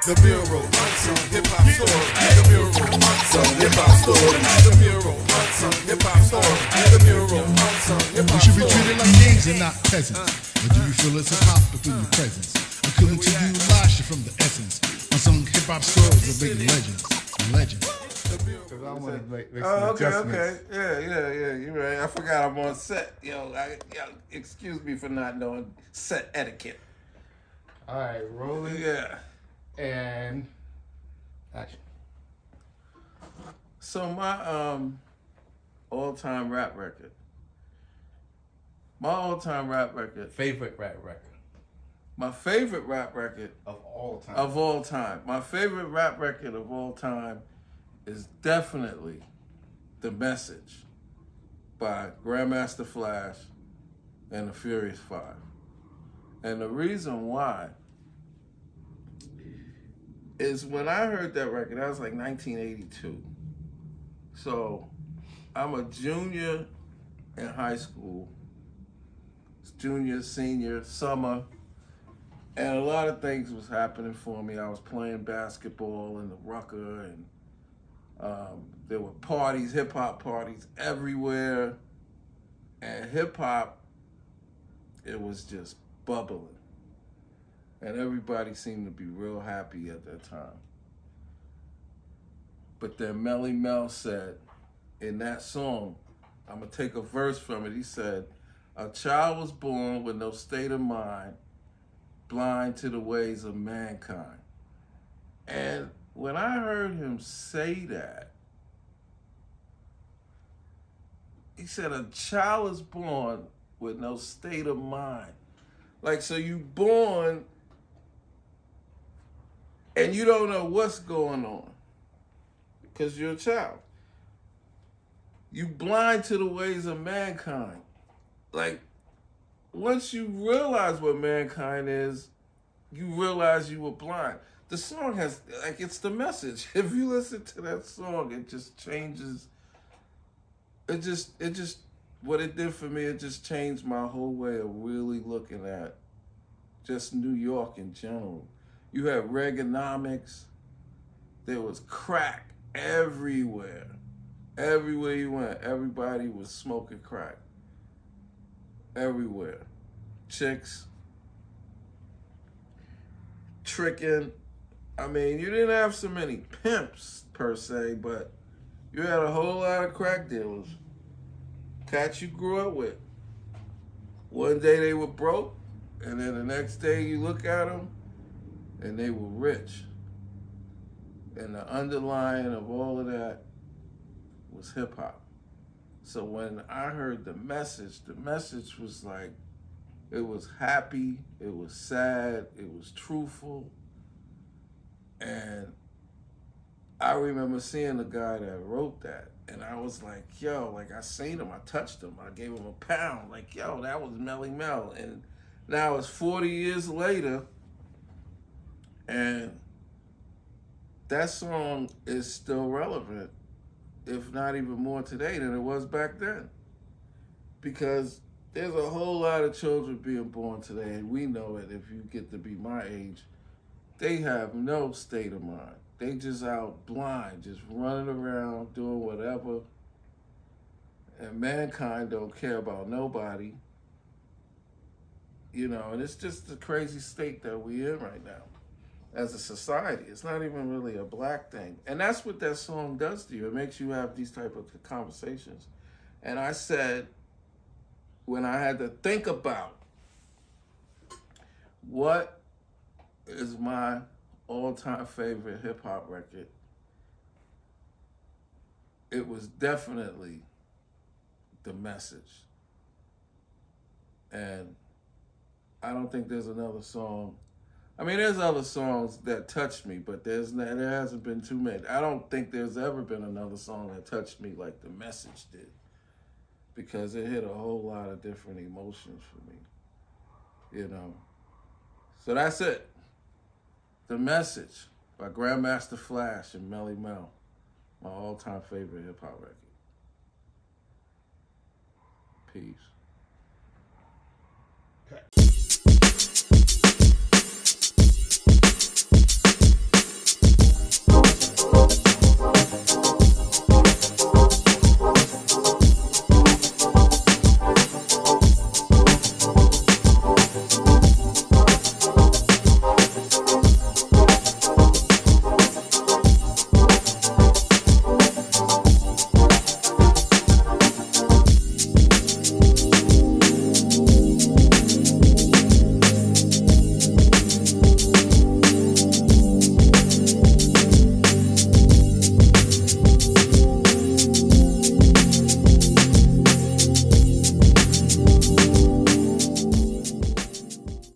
The Mural, Unsung Hip Hop Story. The Mural, Unsung Hip Hop Story. The Mural, Unsung Hip Hop Story. The Mural, Unsung Hip Hop Story. We should be treated like kings and not peasants. Or do you feel it's hip hop within your presence? I couldn't interview Lasha from the essence. Unsung Hip Hop Stories are big legends. Legends. Because I want to make some adjustments. Yeah. You're right. I forgot I'm on set. Yo, excuse me for not knowing set etiquette. All right, rolling. Yeah. And action. So my all-time rap record. My all-time rap record. Favorite rap record. My favorite rap record Of all time. of all time. My favorite rap record of all time is definitely The Message by Grandmaster Flash and the Furious Five. And the reason why is when I heard that record, that was like 1982. So I'm a junior in high school, junior, senior, summer, and a lot of things was happening for me. I was playing basketball in the Rucker, and there were parties, hip hop parties everywhere, and hip hop, it was just bubbling. And everybody seemed to be real happy at that time. But then Melly Mel said, in that song, I'm gonna take a verse from it. He said, "A child was born with no state of mind, blind to the ways of mankind." And when I heard him say that, he said, a child is born with no state of mind. Like, so you born and you don't know what's going on because you're a child. You blind to the ways of mankind. Like, once you realize what mankind is, you realize you were blind. The song has, like, it's the message. If you listen to that song, it just changes. What it did for me, it just changed my whole way of really looking at just New York in general. You had Reaganomics. There was crack everywhere. Everywhere you went, everybody was smoking crack. Everywhere. Chicks. Tricking. I mean, you didn't have so many pimps, per se, but you had a whole lot of crack dealers. Cats you grew up with. One day they were broke, and then the next day you look at them, and they were rich. And the underlying of all of that was hip hop. So when I heard the message was like, it was happy, it was sad, it was truthful. And I remember seeing the guy that wrote that, and I was like, yo, like, I seen him, I touched him, I gave him a pound, like, yo, that was Melly Mel. And now it's 40 years later, and that song is still relevant, if not even more today than it was back then. Because there's a whole lot of children being born today, and we know it if you get to be my age. They have no state of mind. They just out blind, just running around, doing whatever. And mankind don't care about nobody. You know, and it's just the crazy state that we're in right now as a society. It's not even really a black thing. And that's what that song does to you. It makes you have these type of conversations. And I said, when I had to think about what is my all-time favorite hip-hop record, it was definitely The Message. And I don't think there's another song. I mean, there's other songs that touched me, but there hasn't been too many. I don't think there's ever been another song that touched me like The Message did, because it hit a whole lot of different emotions for me, you know. So that's it. The Message by Grandmaster Flash and Melly Mel, my all-time favorite hip-hop record. Peace. Okay.